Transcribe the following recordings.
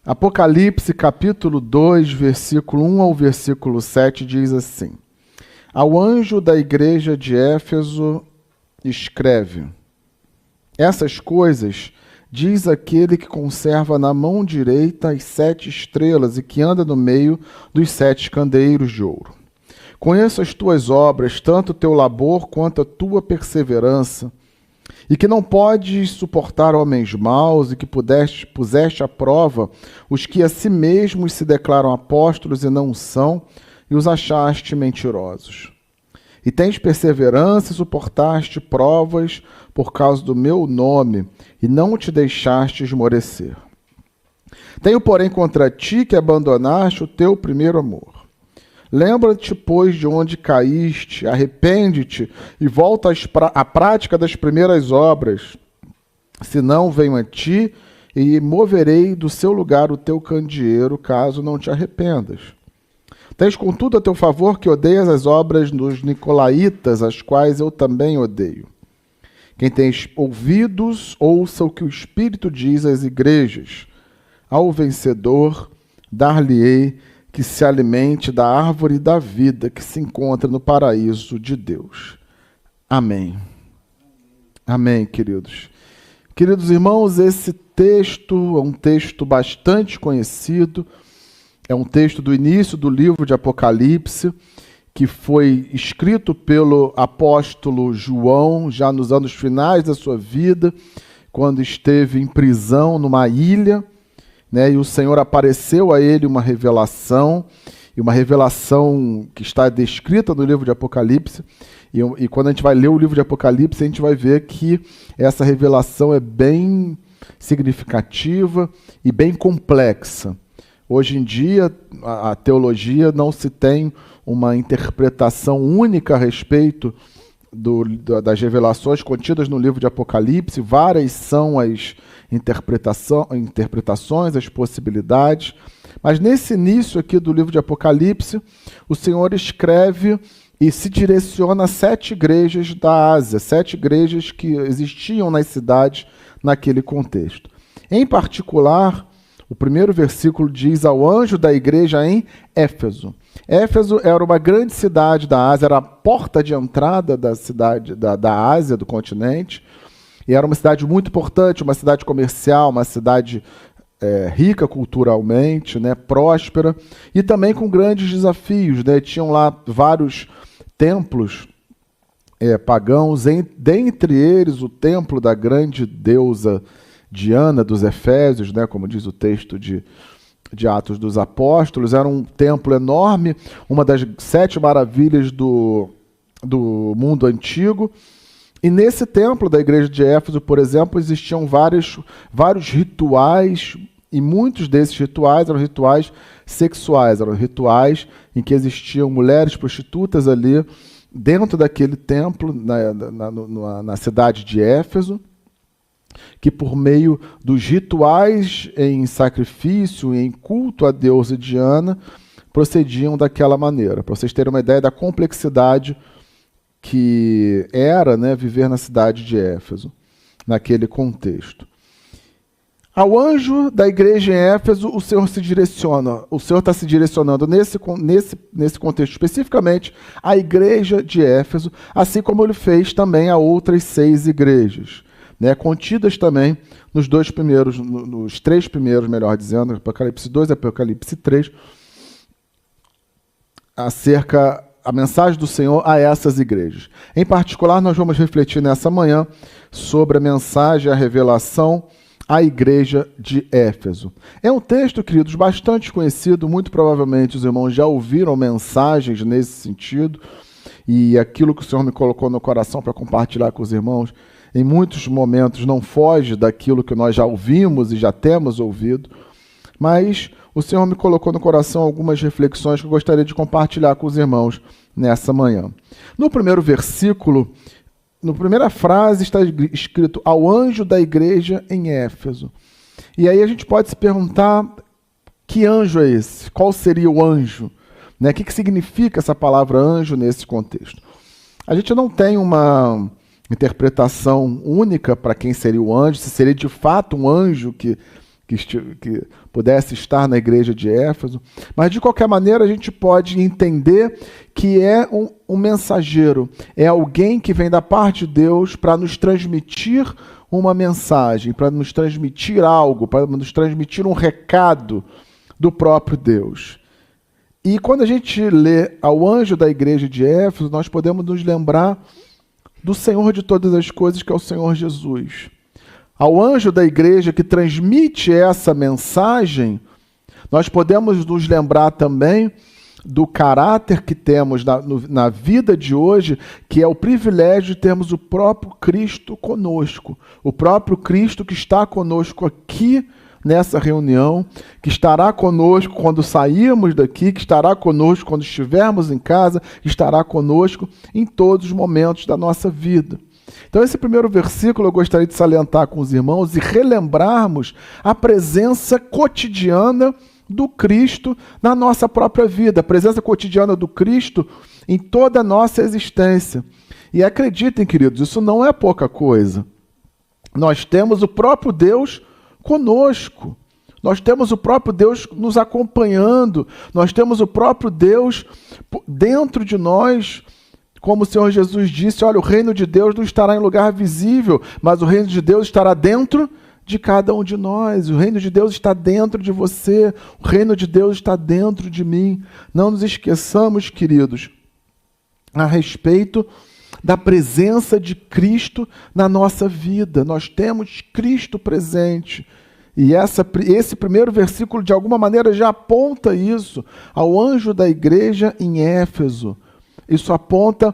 Apocalipse capítulo 2, versículo 1 ao versículo 7 diz assim: Ao anjo da igreja de Éfeso escreve: Essas coisas diz aquele que conserva na mão direita as 7 estrelas e que anda no meio dos 7 candeeiros de ouro. Conheço as tuas obras, tanto o teu labor quanto a tua perseverança, e que não podes suportar homens maus, e que puseste à prova os que a si mesmos se declaram apóstolos e não são, e os achaste mentirosos. E tens perseverança e suportaste provas por causa do meu nome, e não te deixaste esmorecer. Tenho, porém, contra ti que abandonaste o teu primeiro amor. Lembra-te, pois, de onde caíste, arrepende-te e volta à prática das primeiras obras. Senão venho a ti e moverei do seu lugar o teu candeeiro, caso não te arrependas. Tens, contudo, a teu favor que odeias as obras dos nicolaítas, as quais eu também odeio. Quem tem ouvidos, ouça o que o Espírito diz às igrejas. Ao vencedor, dar-lhe-ei que se alimente da árvore da vida que se encontra no paraíso de Deus. Amém. Amém, queridos. Queridos irmãos, esse texto é um texto bastante conhecido, é um texto do início do livro de Apocalipse, que foi escrito pelo apóstolo João, já nos anos finais da sua vida, quando esteve em prisão numa ilha, e o Senhor apareceu a ele uma revelação que está descrita no livro de Apocalipse, e quando a gente vai ler o livro de Apocalipse, a gente vai ver que essa revelação é bem significativa e bem complexa. Hoje em dia, a teologia não se tem uma interpretação única a respeito das revelações contidas no livro de Apocalipse. Várias são as interpretações, as possibilidades. Mas nesse início aqui do livro de Apocalipse, o Senhor escreve e se direciona a 7 igrejas da Ásia, 7 igrejas que existiam nas cidades naquele contexto. Em particular, o primeiro versículo diz ao anjo da igreja em Éfeso. Éfeso era uma grande cidade da Ásia, era a porta de entrada da cidade da Ásia, do continente, e era uma cidade muito importante, uma cidade comercial, uma cidade rica culturalmente, próspera, e também com grandes desafios. Tinham lá vários templos pagãos, dentre eles o templo da grande deusa Diana dos Efésios, como diz o texto de Atos dos Apóstolos. Era um templo enorme, uma das 7 maravilhas do mundo antigo. E nesse templo da igreja de Éfeso, por exemplo, existiam vários rituais, e muitos desses rituais eram rituais sexuais, eram rituais em que existiam mulheres prostitutas ali dentro daquele templo, na cidade de Éfeso, que por meio dos rituais em sacrifício, em culto à deusa Diana, procediam daquela maneira. Para vocês terem uma ideia da complexidade que era viver na cidade de Éfeso, naquele contexto. Ao anjo da igreja em Éfeso, o Senhor está se direcionando nesse contexto especificamente à igreja de Éfeso, assim como ele fez também a outras 6 igrejas, contidas também nos 3 primeiros, melhor dizendo, Apocalipse 2 e Apocalipse 3, acerca a mensagem do Senhor a essas igrejas. Em particular, nós vamos refletir nessa manhã sobre a mensagem, a revelação à igreja de Éfeso. É um texto, queridos, bastante conhecido, muito provavelmente os irmãos já ouviram mensagens nesse sentido, e aquilo que o Senhor me colocou no coração para compartilhar com os irmãos, em muitos momentos não foge daquilo que nós já ouvimos e já temos ouvido, mas o Senhor me colocou no coração algumas reflexões que eu gostaria de compartilhar com os irmãos nessa manhã. No primeiro versículo, na primeira frase, está escrito ao anjo da igreja em Éfeso. E aí a gente pode se perguntar, que anjo é esse? Qual seria o anjo? O que significa essa palavra anjo nesse contexto? A gente não tem uma interpretação única para quem seria o anjo, se seria de fato um anjo que que pudesse estar na igreja de Éfeso, mas de qualquer maneira a gente pode entender que é um mensageiro, é alguém que vem da parte de Deus para nos transmitir uma mensagem, para nos transmitir algo, para nos transmitir um recado do próprio Deus. E quando a gente lê ao anjo da igreja de Éfeso, nós podemos nos lembrar do Senhor de todas as coisas, que é o Senhor Jesus. Ao anjo da igreja que transmite essa mensagem, nós podemos nos lembrar também do caráter que temos na vida de hoje, que é o privilégio de termos o próprio Cristo conosco. O próprio Cristo que está conosco aqui nessa reunião, que estará conosco quando sairmos daqui, que estará conosco quando estivermos em casa, estará conosco em todos os momentos da nossa vida. Então esse primeiro versículo eu gostaria de salientar com os irmãos e relembrarmos a presença cotidiana do Cristo na nossa própria vida, a presença cotidiana do Cristo em toda a nossa existência. E acreditem, queridos, isso não é pouca coisa. Nós temos o próprio Deus conosco. Nós temos o próprio Deus nos acompanhando. Nós temos o próprio Deus dentro de nós. Como o Senhor Jesus disse, olha, o reino de Deus não estará em lugar visível, mas o reino de Deus estará dentro de cada um de nós. O reino de Deus está dentro de você. O reino de Deus está dentro de mim. Não nos esqueçamos, queridos, a respeito da presença de Cristo na nossa vida. Nós temos Cristo presente. E esse primeiro versículo, de alguma maneira, já aponta isso ao anjo da igreja em Éfeso. Isso aponta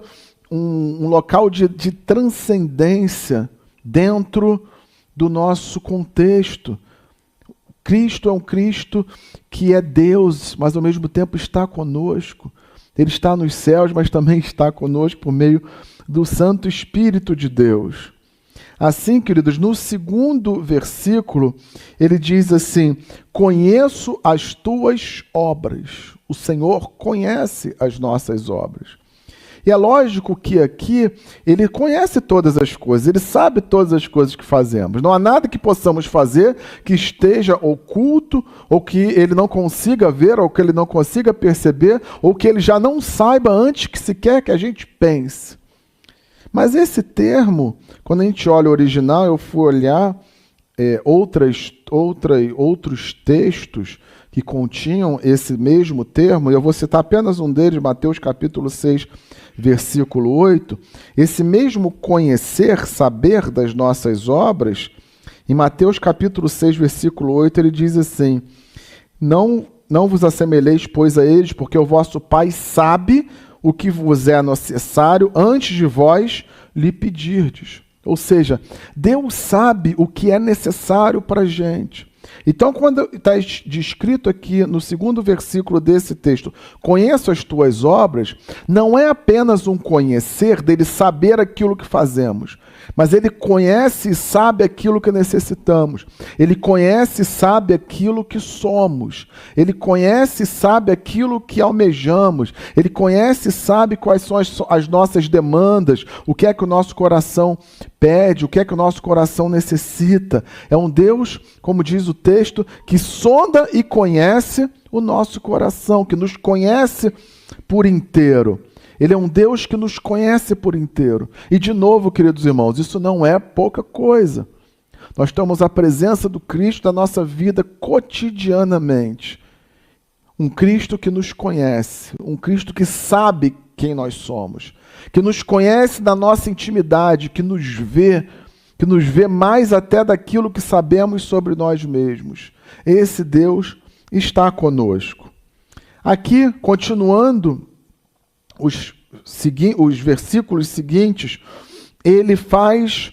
um local de transcendência dentro do nosso contexto. Cristo é um Cristo que é Deus, mas ao mesmo tempo está conosco. Ele está nos céus, mas também está conosco por meio do Santo Espírito de Deus. Assim, queridos, no segundo versículo, ele diz assim: conheço as tuas obras. O Senhor conhece as nossas obras. E é lógico que aqui ele conhece todas as coisas, ele sabe todas as coisas que fazemos. Não há nada que possamos fazer que esteja oculto, ou que ele não consiga ver, ou que ele não consiga perceber, ou que ele já não saiba antes que sequer que a gente pense. Mas esse termo, quando a gente olha o original, eu fui olhar outros textos que continham esse mesmo termo, e eu vou citar apenas um deles, Mateus capítulo 6, versículo 8. Esse mesmo conhecer, saber das nossas obras, em Mateus capítulo 6, versículo 8, ele diz assim: não vos assemelheis, pois, a eles, porque o vosso Pai sabe o que vos é necessário antes de vós lhe pedirdes. Ou seja, Deus sabe o que é necessário para a gente. Então, quando está descrito aqui no segundo versículo desse texto, conheço as tuas obras, não é apenas um conhecer dele saber aquilo que fazemos, mas ele conhece e sabe aquilo que necessitamos. Ele conhece e sabe aquilo que somos. Ele conhece e sabe aquilo que almejamos. Ele conhece e sabe quais são as nossas demandas, o que é que o nosso coração pede, o que é que o nosso coração necessita. É um Deus, como diz o texto, que sonda e conhece o nosso coração, que nos conhece por inteiro. Ele é um Deus que nos conhece por inteiro. E de novo, queridos irmãos, isso não é pouca coisa. Nós temos a presença do Cristo na nossa vida cotidianamente. Um Cristo que nos conhece, um Cristo que sabe quem nós somos, que nos conhece na nossa intimidade, que nos vê mais até daquilo que sabemos sobre nós mesmos. Esse Deus está conosco. Aqui, continuando os versículos seguintes, ele faz,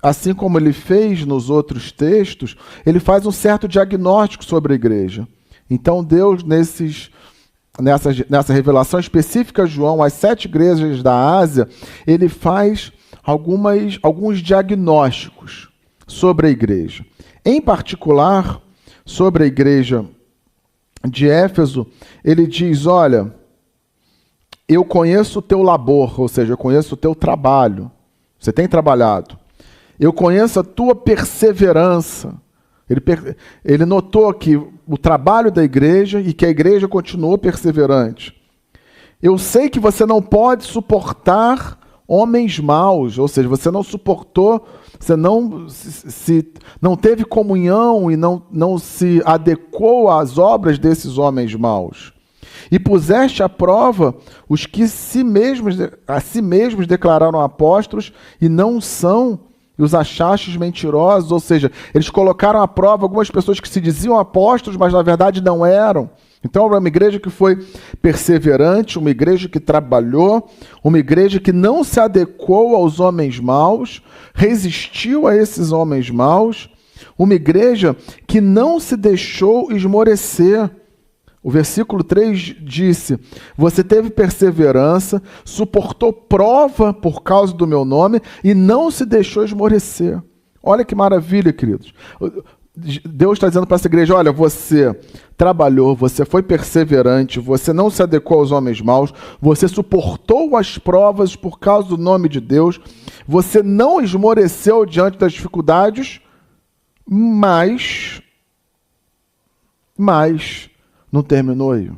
assim como ele fez nos outros textos, ele faz um certo diagnóstico sobre a igreja. Então Deus, nessa revelação específica a João, às 7 igrejas da Ásia, ele faz alguns diagnósticos sobre a igreja. Em particular, sobre a igreja de Éfeso, ele diz: olha, eu conheço o teu labor, ou seja, eu conheço o teu trabalho. Você tem trabalhado. Eu conheço a tua perseverança. Ele notou que o trabalho da igreja e que a igreja continuou perseverante. Eu sei que você não pode suportar homens maus, ou seja, você não suportou, você não teve comunhão e não se adequou às obras desses homens maus. E puseste à prova os que a si mesmos declararam apóstolos e não são, e os achastes mentirosos, ou seja, eles colocaram à prova algumas pessoas que se diziam apóstolos, mas na verdade não eram. Então, era uma igreja que foi perseverante, uma igreja que trabalhou, uma igreja que não se adequou aos homens maus, resistiu a esses homens maus, uma igreja que não se deixou esmorecer. O versículo 3 disse: você teve perseverança, suportou prova por causa do meu nome e não se deixou esmorecer. Olha que maravilha, queridos. Deus está dizendo para essa igreja: olha, você trabalhou, você foi perseverante, você não se adequou aos homens maus, você suportou as provas por causa do nome de Deus, você não esmoreceu diante das dificuldades, mas não terminou aí.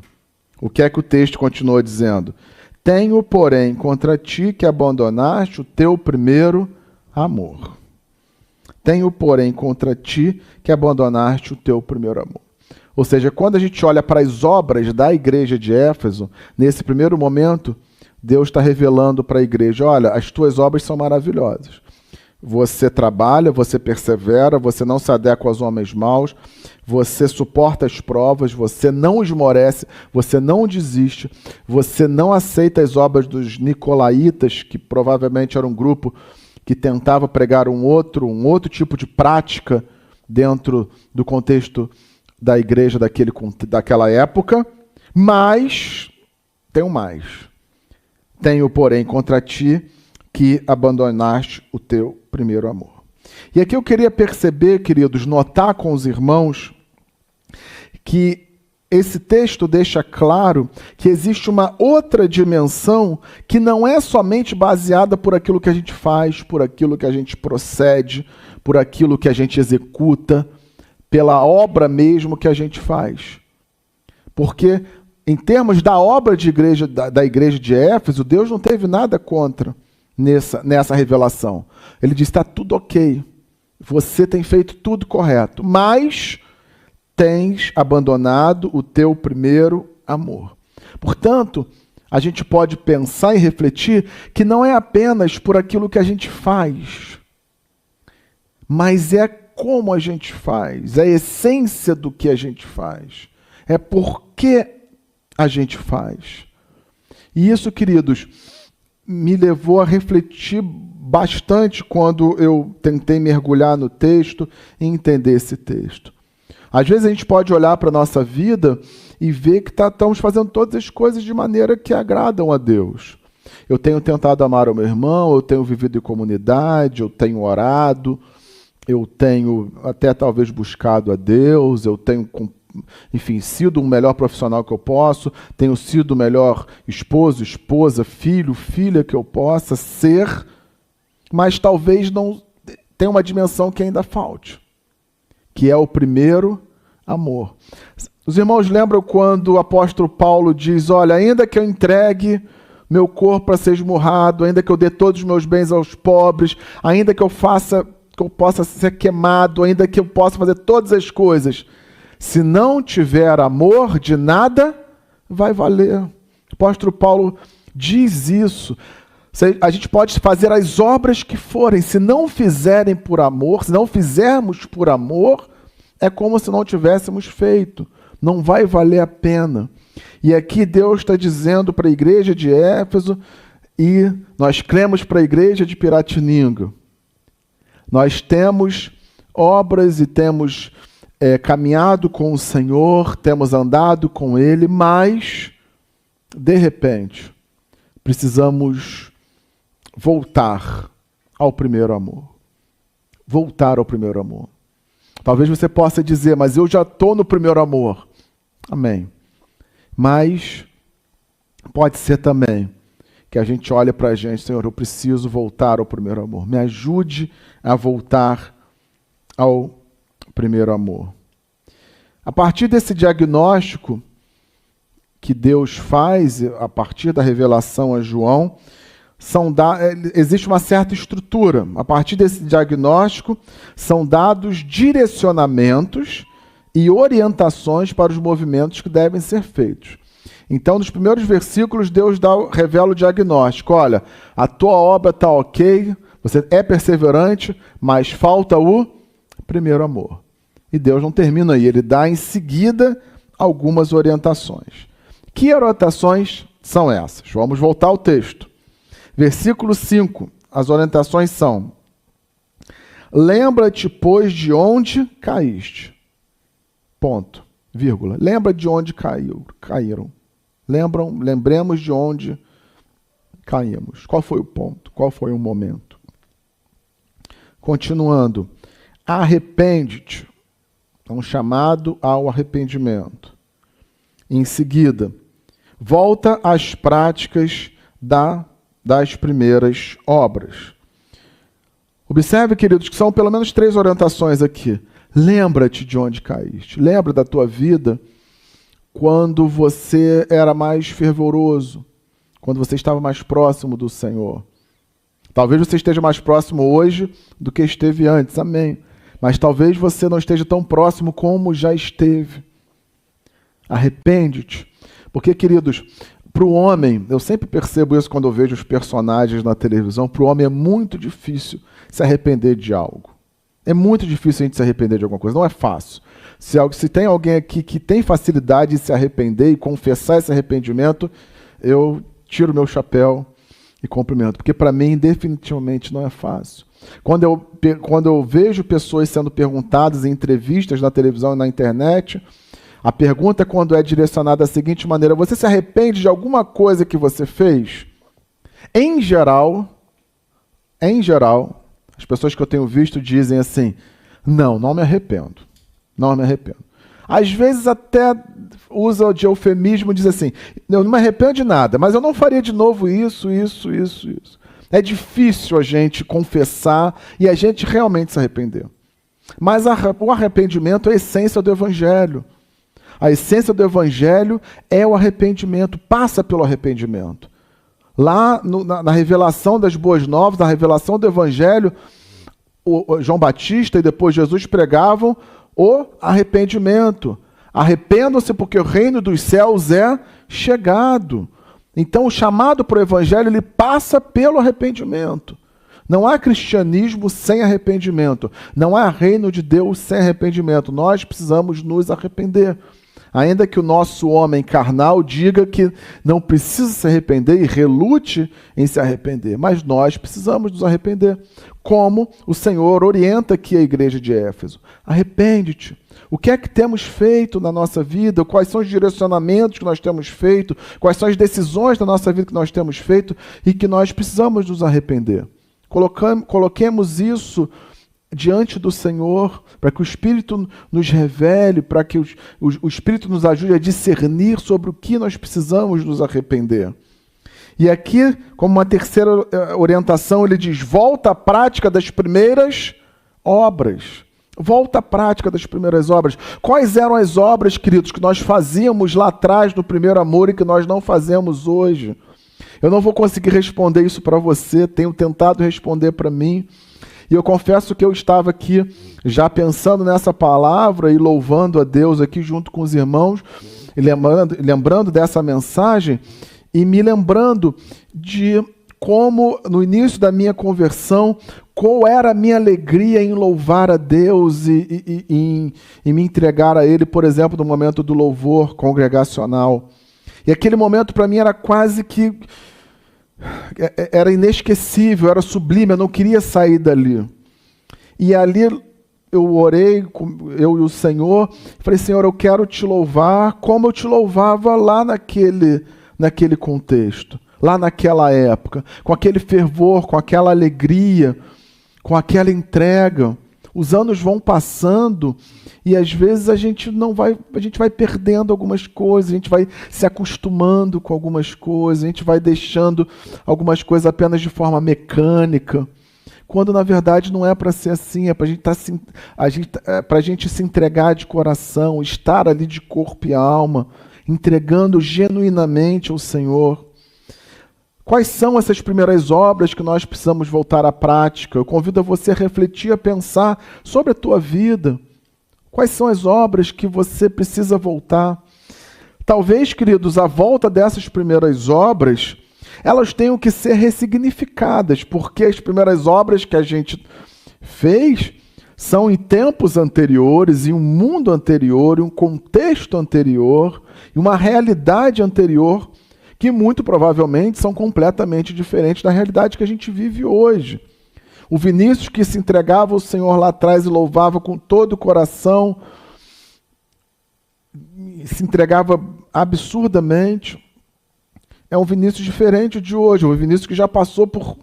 O que é que o texto continua dizendo? Tenho, porém, contra ti que abandonaste o teu primeiro amor. Tenho, porém, contra ti que abandonaste o teu primeiro amor. Ou seja, quando a gente olha para as obras da igreja de Éfeso, nesse primeiro momento, Deus está revelando para a igreja: olha, as tuas obras são maravilhosas. Você trabalha, você persevera, você não se adequa aos homens maus, você suporta as provas, você não esmorece, você não desiste, você não aceita as obras dos nicolaítas, que provavelmente era um grupo que tentava pregar um outro tipo de prática dentro do contexto da igreja daquela época, mas tenho mais. Tenho, porém, contra ti que abandonaste o teu primeiro amor. E aqui eu queria perceber, queridos, notar com os irmãos que esse texto deixa claro que existe uma outra dimensão que não é somente baseada por aquilo que a gente faz, por aquilo que a gente procede, por aquilo que a gente executa, pela obra mesmo que a gente faz. Porque, em termos da obra de igreja, da igreja de Éfeso, Deus não teve nada contra nessa revelação. Ele disse: está tudo ok, você tem feito tudo correto, mas tens abandonado o teu primeiro amor. Portanto, a gente pode pensar e refletir que não é apenas por aquilo que a gente faz, mas é como a gente faz, é a essência do que a gente faz, é por que a gente faz. E isso, queridos, me levou a refletir bastante quando eu tentei mergulhar no texto e entender esse texto. Às vezes a gente pode olhar para a nossa vida e ver que estamos fazendo todas as coisas de maneira que agradam a Deus. Eu tenho tentado amar o meu irmão, eu tenho vivido em comunidade, eu tenho orado, eu tenho até talvez buscado a Deus, eu tenho, enfim, sido o melhor profissional que eu posso, tenho sido o melhor esposo, esposa, filho, filha que eu possa ser, mas talvez não tenha uma dimensão que ainda falte, que é o primeiro amor. Os irmãos lembram quando o apóstolo Paulo diz: olha, ainda que eu entregue meu corpo para ser esmurrado, ainda que eu dê todos os meus bens aos pobres, ainda que eu possa ser queimado, ainda que eu possa fazer todas as coisas, se não tiver amor, de nada vai valer. O apóstolo Paulo diz isso. A gente pode fazer as obras que forem, se não fizerem por amor, se não fizermos por amor, é como se não tivéssemos feito. Não vai valer a pena. E aqui Deus está dizendo para a igreja de Éfeso, e nós cremos para a igreja de Piratininga. Nós temos obras e temos caminhado com o Senhor, temos andado com Ele, mas, de repente, precisamos voltar ao primeiro amor. Voltar ao primeiro amor. Talvez você possa dizer: mas eu já estou no primeiro amor. Amém. Mas pode ser também que a gente olhe para a gente: Senhor, eu preciso voltar ao primeiro amor. Me ajude a voltar ao primeiro amor. A partir desse diagnóstico que Deus faz, a partir da revelação a João, existe uma certa estrutura. A partir desse diagnóstico, são dados direcionamentos e orientações para os movimentos que devem ser feitos. Então, nos primeiros versículos, Deus revela o diagnóstico. Olha, a tua obra está ok, você é perseverante, mas falta o primeiro amor. E Deus não termina aí, ele dá em seguida algumas orientações. Que orientações são essas? Vamos voltar ao texto. Versículo 5, as orientações são: lembra-te, pois, de onde caíste. Ponto, vírgula. Lembra de onde caíram. Lembremos de onde caímos. Qual foi o ponto? Qual foi o momento? Continuando. Arrepende-te. É um chamado ao arrependimento. Em seguida, volta às práticas das primeiras obras. Observe, queridos, que são pelo menos 3 orientações aqui. Lembra-te de onde caíste. Lembra da tua vida quando você era mais fervoroso, quando você estava mais próximo do Senhor. Talvez você esteja mais próximo hoje do que esteve antes, amém. Mas talvez você não esteja tão próximo como já esteve. Arrepende-te. Porque, queridos, para o homem, eu sempre percebo isso quando eu vejo os personagens na televisão, para o homem é muito difícil se arrepender de algo. É muito difícil a gente se arrepender de alguma coisa, não é fácil. Se tem alguém aqui que tem facilidade de se arrepender e confessar esse arrependimento, eu tiro meu chapéu e cumprimento, porque para mim definitivamente não é fácil. Quando eu vejo pessoas sendo perguntadas em entrevistas na televisão e na internet, a pergunta quando é direcionada da seguinte maneira: você se arrepende de alguma coisa que você fez? Em geral, as pessoas que eu tenho visto dizem assim: não me arrependo. Não me arrependo. Às vezes até usa de eufemismo e diz assim: eu não me arrependo de nada, mas eu não faria de novo isso. É difícil a gente confessar e a gente realmente se arrepender. Mas o arrependimento é a essência do Evangelho. A essência do Evangelho é o arrependimento, passa pelo arrependimento. Lá na revelação das Boas Novas, na revelação do Evangelho, o João Batista e depois Jesus pregavam o arrependimento. Arrependam-se porque o reino dos céus é chegado. Então o chamado para o Evangelho, ele passa pelo arrependimento. Não há cristianismo sem arrependimento. Não há reino de Deus sem arrependimento. Nós precisamos nos arrepender. Ainda que o nosso homem carnal diga que não precisa se arrepender e relute em se arrepender, mas nós precisamos nos arrepender. Como o Senhor orienta aqui a igreja de Éfeso. Arrepende-te. O que é que temos feito na nossa vida? Quais são os direcionamentos que nós temos feito? Quais são as decisões da nossa vida que nós temos feito e que nós precisamos nos arrepender? Coloquemos isso diante do Senhor, para que o Espírito nos revele, para que o Espírito nos ajude a discernir sobre o que nós precisamos nos arrepender. E aqui, como uma terceira orientação, ele diz: volta à prática das primeiras obras. Volta à prática das primeiras obras. Quais eram as obras, queridos, que nós fazíamos lá atrás no primeiro amor e que nós não fazemos hoje? Eu não vou conseguir responder isso para você, tenho tentado responder para mim. E eu confesso que eu estava aqui já pensando nessa palavra e louvando a Deus aqui junto com os irmãos, e lembrando dessa mensagem e me lembrando de como no início da minha conversão, qual era a minha alegria em louvar a Deus e me entregar a Ele, por exemplo, no momento do louvor congregacional. E aquele momento para mim era quase que era inesquecível, era sublime, eu não queria sair dali. E ali eu orei, eu e o Senhor, falei: Senhor, eu quero te louvar como eu te louvava lá naquele contexto, lá naquela época, com aquele fervor, com aquela alegria, com aquela entrega. Os anos vão passando e às vezes a gente vai perdendo algumas coisas, a gente vai se acostumando com algumas coisas, a gente vai deixando algumas coisas apenas de forma mecânica. quando na verdade não é para ser assim, é para a gente se entregar de coração, estar ali de corpo e alma, entregando genuinamente ao Senhor. Quais são essas primeiras obras que nós precisamos voltar à prática? Eu convido você a refletir, a pensar sobre a tua vida. Quais são as obras que você precisa voltar? Talvez, queridos, a volta dessas primeiras obras, elas tenham que ser ressignificadas, porque as primeiras obras que a gente fez são em tempos anteriores, em um mundo anterior, em um contexto anterior, em uma realidade anterior, que muito provavelmente são completamente diferentes da realidade que a gente vive hoje. O Vinícius que se entregava ao Senhor lá atrás e louvava com todo o coração, se entregava absurdamente, é um Vinícius diferente de hoje, um Vinícius que já passou por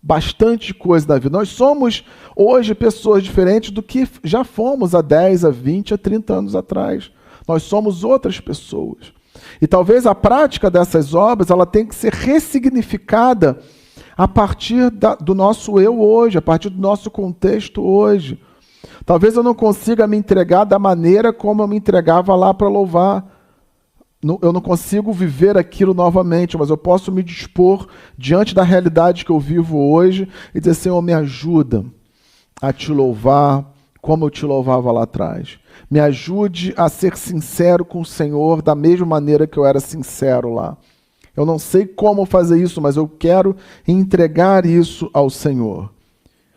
bastante coisa da vida. Nós somos hoje pessoas diferentes do que já fomos há 10, a 20, a 30 anos atrás. Nós somos outras pessoas. E talvez a prática dessas obras ela tem que ser ressignificada a partir do nosso eu hoje, a partir do nosso contexto hoje. Talvez eu não consiga me entregar da maneira como eu me entregava lá para louvar. Eu não consigo viver aquilo novamente, mas eu posso me dispor diante da realidade que eu vivo hoje e dizer, Senhor, me ajuda a te louvar como eu te louvava lá atrás. Me ajude a ser sincero com o Senhor da mesma maneira que eu era sincero lá. Eu não sei como fazer isso, mas eu quero entregar isso ao Senhor.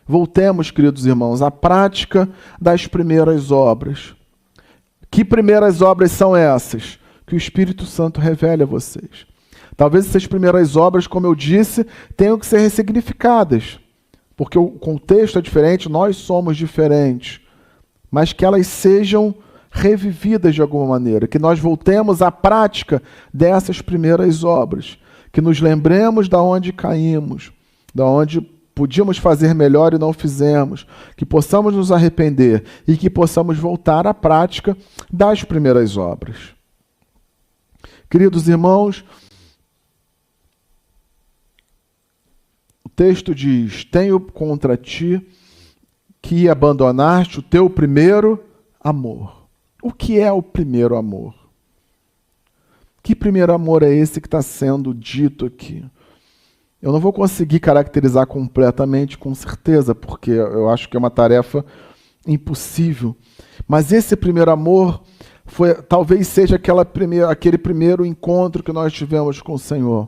Voltemos, queridos irmãos, à prática das primeiras obras. Que primeiras obras são essas? Que o Espírito Santo revele a vocês. Talvez essas primeiras obras, como eu disse, tenham que ser ressignificadas, porque o contexto é diferente, nós somos diferentes, mas que elas sejam revividas de alguma maneira, que nós voltemos à prática dessas primeiras obras, que nos lembremos de onde caímos, de onde podíamos fazer melhor e não fizemos, que possamos nos arrepender e que possamos voltar à prática das primeiras obras. Queridos irmãos, o texto diz, tenho contra ti que abandonaste o teu primeiro amor. O que é o primeiro amor? Que primeiro amor é esse que está sendo dito aqui? Eu não vou conseguir caracterizar completamente, com certeza, porque eu acho que é uma tarefa impossível. Mas esse primeiro amor talvez seja aquele primeiro encontro que nós tivemos com o Senhor.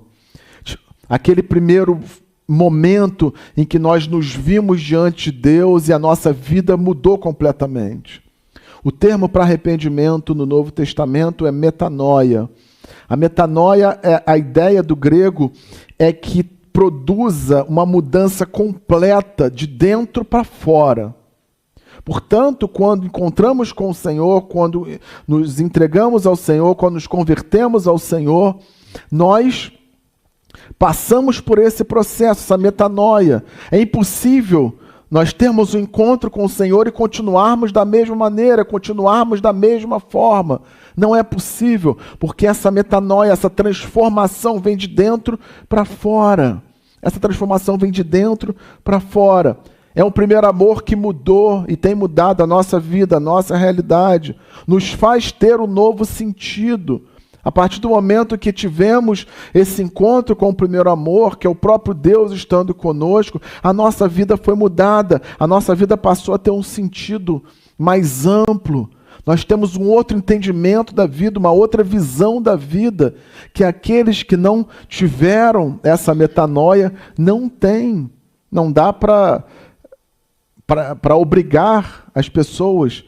Aquele primeiro momento em que nós nos vimos diante de Deus e a nossa vida mudou completamente. O termo para arrependimento no Novo Testamento é metanoia. A metanoia, a ideia do grego é que produza uma mudança completa de dentro para fora. Portanto, quando encontramos com o Senhor, quando nos entregamos ao Senhor, quando nos convertemos ao Senhor, nós passamos por esse processo, essa metanoia. É impossível nós termos um encontro com o Senhor e continuarmos da mesma maneira, continuarmos da mesma forma. Não é possível, porque essa metanoia, essa transformação vem de dentro para fora. Essa transformação vem de dentro para fora. É um primeiro amor que mudou e tem mudado a nossa vida, a nossa realidade. Nos faz ter um novo sentido. A partir do momento que tivemos esse encontro com o primeiro amor, que é o próprio Deus estando conosco, a nossa vida foi mudada, a nossa vida passou a ter um sentido mais amplo. Nós temos um outro entendimento da vida, uma outra visão da vida, que aqueles que não tiveram essa metanoia não têm. Não dá para obrigar as pessoas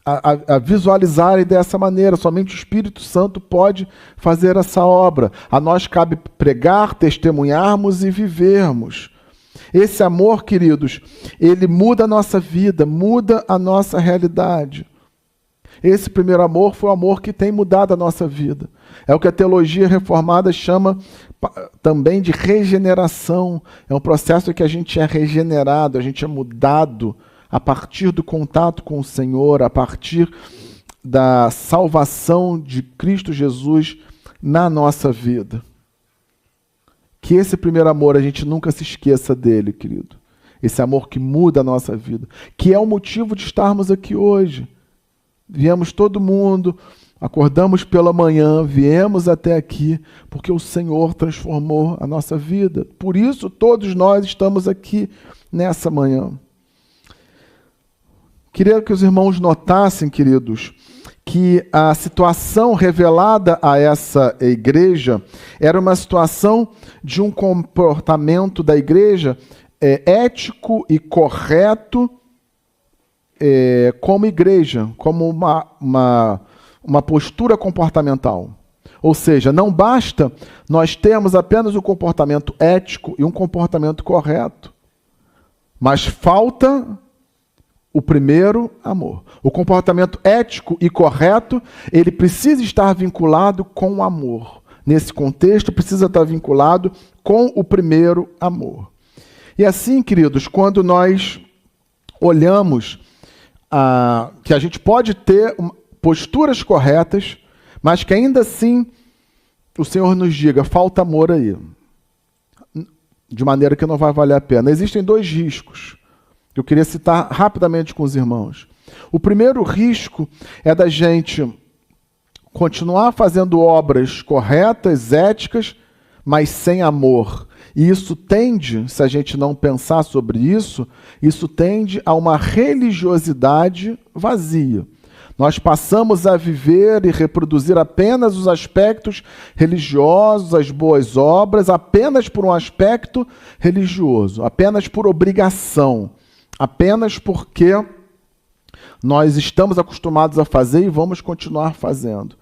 a visualizarem dessa maneira. Somente o Espírito Santo pode fazer essa obra. A nós cabe pregar, testemunharmos e vivermos. Esse amor, queridos, ele muda a nossa vida, muda a nossa realidade. Esse primeiro amor foi o amor que tem mudado a nossa vida. É o que a teologia reformada chama também de regeneração. É um processo em que a gente é regenerado, a gente é mudado a partir do contato com o Senhor, a partir da salvação de Cristo Jesus na nossa vida. Que esse primeiro amor, a gente nunca se esqueça dele, querido. esse amor que muda a nossa vida, que é o motivo de estarmos aqui hoje. Viemos todo mundo, acordamos pela manhã, viemos até aqui, porque o Senhor transformou a nossa vida. Por isso, todos nós estamos aqui nessa manhã. Queria que os irmãos notassem, queridos, que a situação revelada a essa igreja era uma situação de um comportamento da igreja ético e correto como igreja, como uma postura comportamental. Ou seja, não basta nós termos apenas um comportamento ético e um comportamento correto, mas falta o primeiro amor. O comportamento ético e correto, ele precisa estar vinculado com o amor. Nesse contexto, precisa estar vinculado com o primeiro amor. E assim, queridos, quando nós olhamos que a gente pode ter posturas corretas, mas que ainda assim o Senhor nos diga, falta amor aí, de maneira que não vai valer a pena. Existem dois riscos que eu queria citar rapidamente com os irmãos. O primeiro risco é da gente continuar fazendo obras corretas, éticas, mas sem amor. E isso tende, se a gente não pensar sobre isso, isso tende a uma religiosidade vazia. Nós passamos a viver e reproduzir apenas os aspectos religiosos, as boas obras, apenas por um aspecto religioso, apenas por obrigação, apenas porque nós estamos acostumados a fazer e vamos continuar fazendo.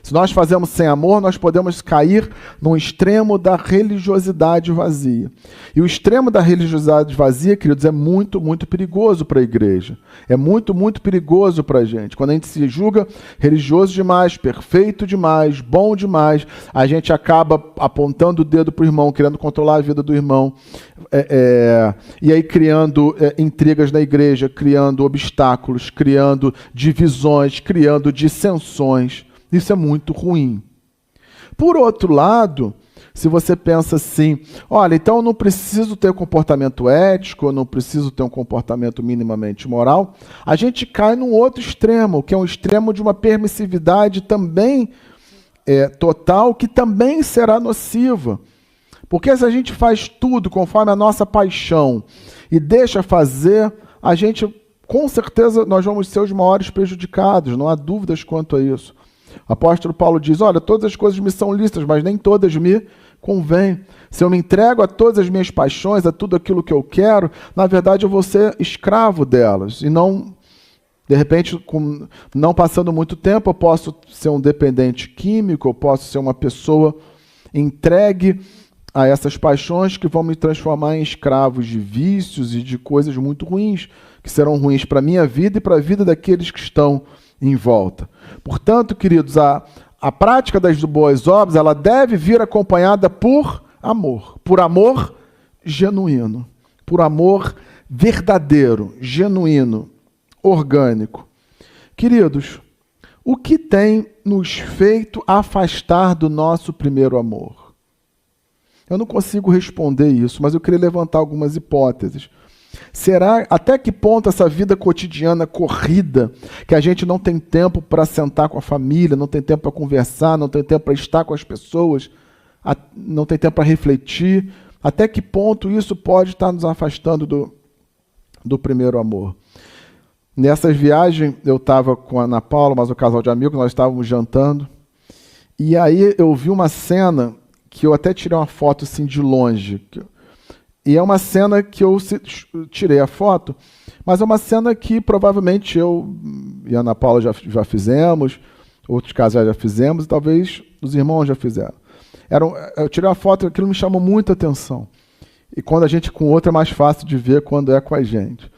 Se nós fazemos sem amor, nós podemos cair num extremo da religiosidade vazia. E o extremo da religiosidade vazia, queridos, é muito, muito perigoso para a igreja. É muito, muito perigoso para a gente. Quando a gente se julga religioso demais, perfeito demais, bom demais, a gente acaba apontando o dedo para o irmão, querendo controlar a vida do irmão. E aí criando intrigas na igreja, criando obstáculos, criando divisões, criando dissensões. Isso é muito ruim. Por outro lado, se você pensa assim, olha, então eu não preciso ter comportamento ético, eu não preciso ter um comportamento minimamente moral, a gente cai num outro extremo, que é um extremo de uma permissividade também total, que também será nociva. Porque se a gente faz tudo conforme a nossa paixão e deixa fazer, a gente, com certeza, nós vamos ser os maiores prejudicados, não há dúvidas quanto a isso. O apóstolo Paulo diz, olha, todas as coisas me são lícitas, mas nem todas me convêm. Se eu me entrego a todas as minhas paixões, a tudo aquilo que eu quero, na verdade eu vou ser escravo delas. E não, de repente, não passando muito tempo, eu posso ser um dependente químico, eu posso ser uma pessoa entregue a essas paixões que vão me transformar em escravos de vícios e de coisas muito ruins, que serão ruins para a minha vida e para a vida daqueles que estão em volta. Portanto, queridos, a prática das boas obras, ela deve vir acompanhada por amor genuíno, por amor verdadeiro, genuíno, orgânico. Queridos, o que tem nos feito afastar do nosso primeiro amor? Eu não consigo responder isso, mas eu queria levantar algumas hipóteses. Será até que ponto essa vida cotidiana corrida, que a gente não tem tempo para sentar com a família, não tem tempo para conversar, não tem tempo para estar com as pessoas, não tem tempo para refletir, até que ponto isso pode estar nos afastando do primeiro amor? Nessas viagens, eu estava com a Ana Paula, mas um casal de amigos, nós estávamos jantando, e aí eu vi uma cena que eu até tirei uma foto assim de longe, e é uma cena que eu tirei a foto, mas é uma cena que provavelmente eu e a Ana Paula já fizemos, outros casais já fizemos, e talvez os irmãos já fizeram. Eu tirei a foto e aquilo me chamou muita atenção. E quando a gente com outro é mais fácil de ver quando é com a gente.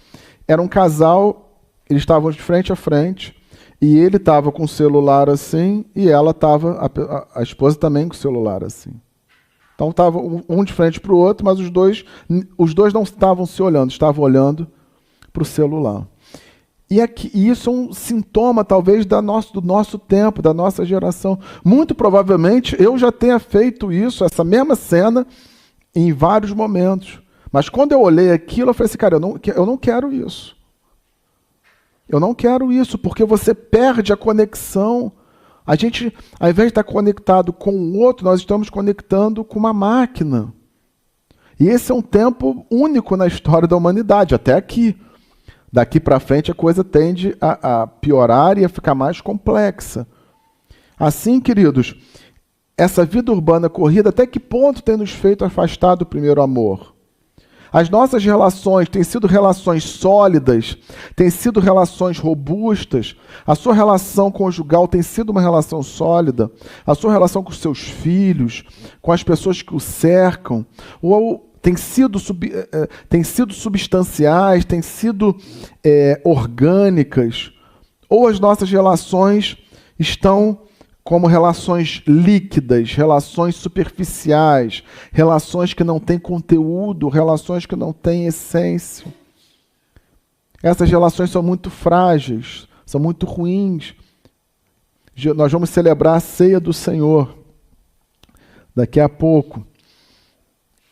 Era um casal, eles estavam de frente a frente, e ele estava com o celular assim, e ela estava, a esposa também com o celular assim. Então estava um de frente para o outro, mas os dois não estavam se olhando, estavam olhando para o celular. E isso é um sintoma, talvez, do nosso tempo, da nossa geração. Muito provavelmente eu já tenha feito isso, essa mesma cena, em vários momentos. Mas quando eu olhei aquilo, eu falei assim, cara, eu não quero isso. Eu não quero isso, porque você perde a conexão. A gente, ao invés de estar conectado com o outro, nós estamos conectando com uma máquina. E esse é um tempo único na história da humanidade, até aqui. Daqui para frente a coisa tende a piorar e a ficar mais complexa. Assim, queridos, essa vida urbana corrida, até que ponto tem nos feito afastar do primeiro amor? As nossas relações têm sido relações sólidas, têm sido relações robustas, a sua relação conjugal tem sido uma relação sólida, a sua relação com os seus filhos, com as pessoas que o cercam, ou tem sido substanciais, têm sido orgânicas, ou as nossas relações estão como relações líquidas, relações superficiais, relações que não têm conteúdo, relações que não têm essência. Essas relações são muito frágeis, são muito ruins. Nós vamos celebrar a ceia do Senhor daqui a pouco.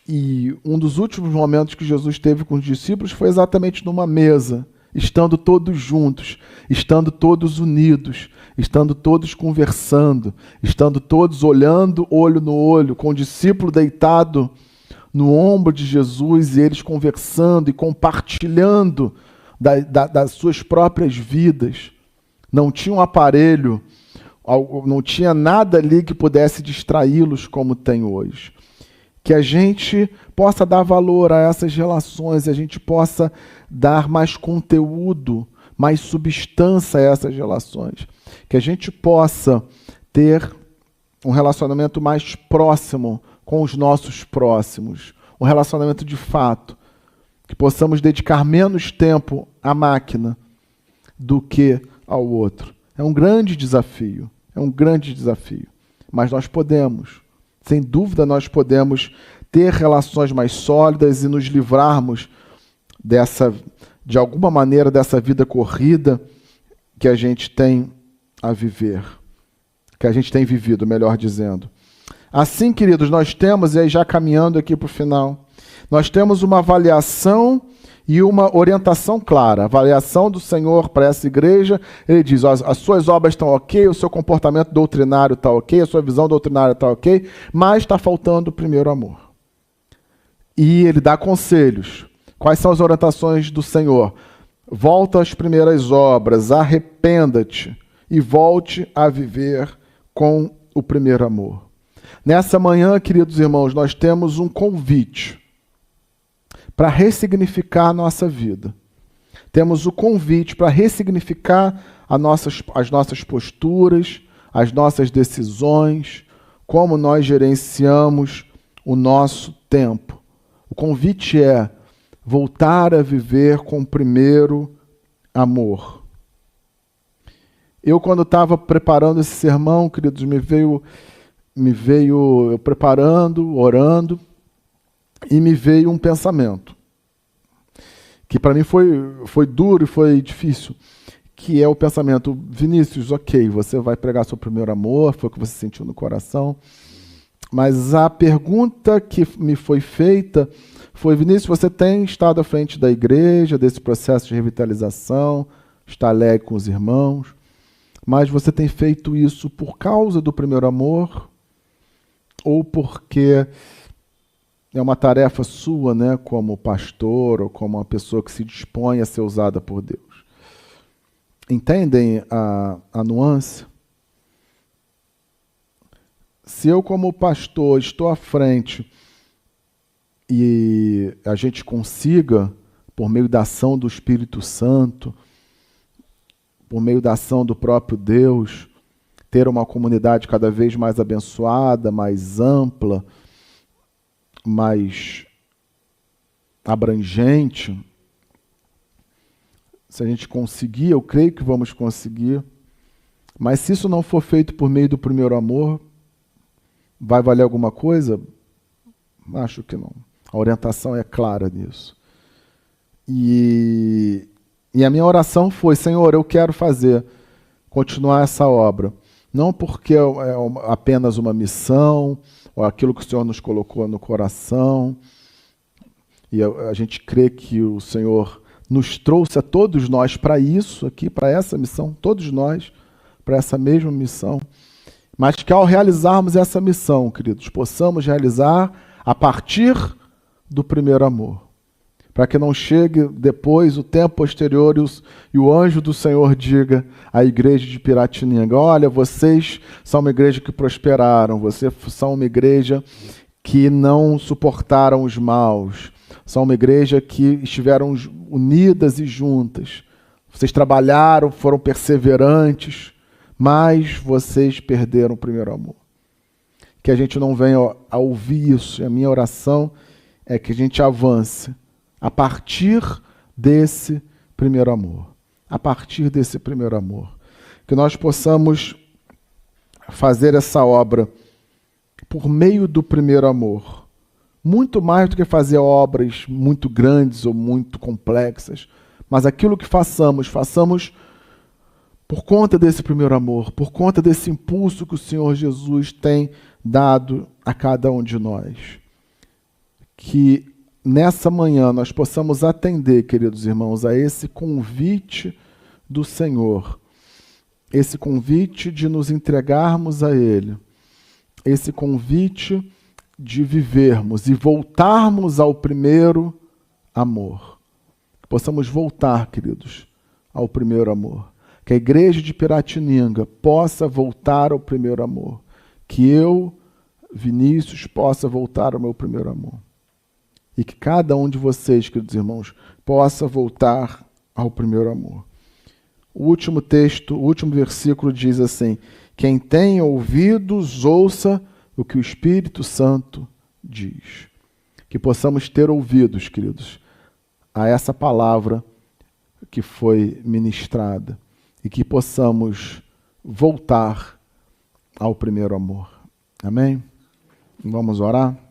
E um dos últimos momentos que Jesus teve com os discípulos foi exatamente numa mesa, estando todos juntos, estando todos unidos, estando todos conversando, estando todos olhando olho no olho, com o discípulo deitado no ombro de Jesus e eles conversando e compartilhando das suas próprias vidas. Não tinha um aparelho, não tinha nada ali que pudesse distraí-los como tem hoje. Que a gente possa dar valor a essas relações, a gente possa dar mais conteúdo, mais substância a essas relações. Que a gente possa ter um relacionamento mais próximo com os nossos próximos, um relacionamento de fato. Que possamos dedicar menos tempo à máquina do que ao outro. É um grande desafio, mas nós podemos. Sem dúvida, nós podemos ter relações mais sólidas e nos livrarmos de alguma maneira, dessa vida corrida que a gente tem a viver. Que a gente tem vivido, melhor dizendo. Assim, queridos, nós temos, e aí já caminhando aqui para o final, nós temos uma avaliação e uma orientação clara. A avaliação do Senhor para essa igreja, ele diz, as suas obras estão ok, o seu comportamento doutrinário está ok, a sua visão doutrinária está ok, mas está faltando o primeiro amor. E ele dá conselhos. Quais são as orientações do Senhor? Volta às primeiras obras, arrependa-te e volte a viver com o primeiro amor. Nessa manhã, queridos irmãos, nós temos um convite para ressignificar a nossa vida. Temos o convite para ressignificar as nossas posturas, as nossas decisões, como nós gerenciamos o nosso tempo. O convite é voltar a viver com o primeiro amor. Eu, quando estava preparando esse sermão, queridos, me veio eu preparando, orando, e me veio um pensamento, que para mim foi duro e foi difícil, que é o pensamento, Vinícius, ok, você vai pregar sobre o primeiro amor, foi o que você sentiu no coração, mas a pergunta que me foi feita foi, Vinícius, você tem estado à frente da igreja, desse processo de revitalização, está alegre com os irmãos, mas você tem feito isso por causa do primeiro amor ou porque é uma tarefa sua, né, como pastor ou como uma pessoa que se dispõe a ser usada por Deus? Entendem a nuance? Se eu, como pastor, estou à frente e a gente consiga, por meio da ação do Espírito Santo, por meio da ação do próprio Deus, ter uma comunidade cada vez mais abençoada, mais ampla, mais abrangente, se a gente conseguir, eu creio que vamos conseguir, mas se isso não for feito por meio do primeiro amor, vai valer alguma coisa? Acho que não. A orientação é clara nisso. E a minha oração foi, Senhor, eu quero continuar essa obra. Não porque é apenas uma missão, ou aquilo que o Senhor nos colocou no coração, e a gente crê que o Senhor nos trouxe a todos nós para isso aqui, para essa missão, todos nós, para essa mesma missão, mas que ao realizarmos essa missão, queridos, possamos realizar a partir do primeiro amor, para que não chegue depois o tempo posterior e o anjo do Senhor diga à igreja de Piratininga: olha, vocês são uma igreja que prosperaram, vocês são uma igreja que não suportaram os maus, são uma igreja que estiveram unidas e juntas, vocês trabalharam, foram perseverantes, mas vocês perderam o primeiro amor. Que a gente não venha a ouvir isso, e a minha oração é que a gente avance a partir desse primeiro amor. A partir desse primeiro amor. Que nós possamos fazer essa obra por meio do primeiro amor. Muito mais do que fazer obras muito grandes ou muito complexas. Mas aquilo que façamos por conta desse primeiro amor, por conta desse impulso que o Senhor Jesus tem dado a cada um de nós. Que nessa manhã nós possamos atender, queridos irmãos, a esse convite do Senhor, esse convite de nos entregarmos a Ele, esse convite de vivermos e voltarmos ao primeiro amor. Que possamos voltar, queridos, ao primeiro amor. Que a igreja de Piratininga possa voltar ao primeiro amor. Que eu, Vinícius, possa voltar ao meu primeiro amor. E que cada um de vocês, queridos irmãos, possa voltar ao primeiro amor. O último texto, o último versículo diz assim: quem tem ouvidos, ouça o que o Espírito Santo diz. Que possamos ter ouvidos, queridos, a essa palavra que foi ministrada. E que possamos voltar ao primeiro amor. Amém? Vamos orar?